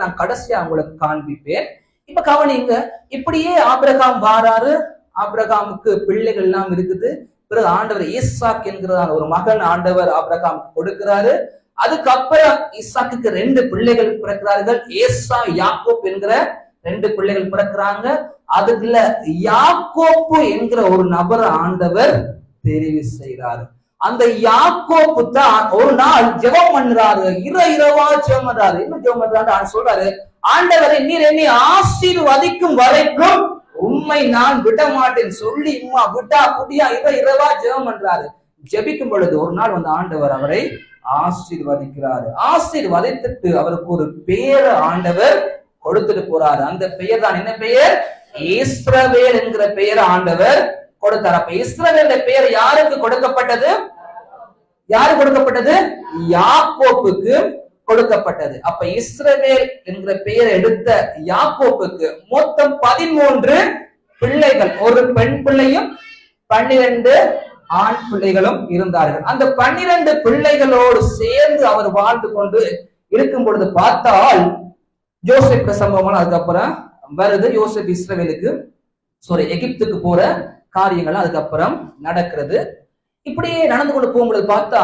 நான் கடைசியா உங்களுக்கு காண்பிப்பேன். இப்ப கவனிங்க, இப்படியே ஆபிரகாம் வாராரு. ஆபிரகாமுக்கு பிள்ளைகள் எல்லாம் இருக்குது. பிறகு ஆண்டவர் ஈசாக் என்கிறார் ஒரு மகன் ஆண்டவர் ஆபிரகாமுக்கு கொடுக்கிறாரு. அதுக்கப்புறம் ஈசாக்குக்கு 2 பிள்ளைகள் பிறக்கிறார்கள். ஏசா யாக்கோப் என்கிற 2 பிள்ளைகள் பிறக்கிறாங்க. அதுல யாக்கோப்பு என்கிற ஒரு நபர் ஆண்டவர் தெரிவு செய்கிறாரு. அந்த யாக்கோப்பு தான் ஒரு நாள் ஜெபம் பண்றாரு. இரவா ஜெபம் பண்றாரு. என்ன ஜெபம் பண்றாரு? சொல்றாரு, ஆண்டவரை நீர் என்னை ஆசீர்வதிக்கும் வரைக்கும் உண்மை நான் விட மாட்டேன் சொல்லி விட்டா புதியா இரவா ஜெபம் பண்றாரு. ஜெபிக்கும் பொழுது ஒரு நாள் வந்து ஆண்டவர் அவரை ஆசீர்வதிக்கிறாரு. ஆசீர்வதித்துட்டு அவருக்கு ஒரு பெயர் ஆண்டவர் கொடுத்துட்டு போறாரு. அந்த பெயர் தான் என்ன பெயர்? இஸ்ரவேல் என்கிற பெயர் ஆண்டவர் கொடுத்தார். அப்ப இஸ்ரவேல் பெயர் யாருக்கு கொடுக்கப்பட்டது? யாரு கொடுக்கப்பட்டது? யாக்கோப்புக்கு கொடுக்கப்பட்டது. அப்ப இஸ்ரவேல் என்கிற பெயர் எடுத்த யாக்கோப்புக்கு மொத்தம் 13 பிள்ளைகள், ஒரு பெண் பிள்ளையும் 12 ஆண் பிள்ளைகளும் இருந்தார்கள். அந்த 12 பிள்ளைகளோடு சேர்ந்து அவர் வாழ்ந்து கொண்டு இருக்கும் பொழுது பார்த்தால் யோசேப்பு சம்பவம் அதுக்கப்புறம் வருது. யோசேப்பு இஸ்ரவேலுக்கு எகிப்துக்கு போற காரியங்கள் அதுக்கப்புறம் நடக்கிறது. இப்படியே நடந்து கொண்டு போகும்போது பார்த்தா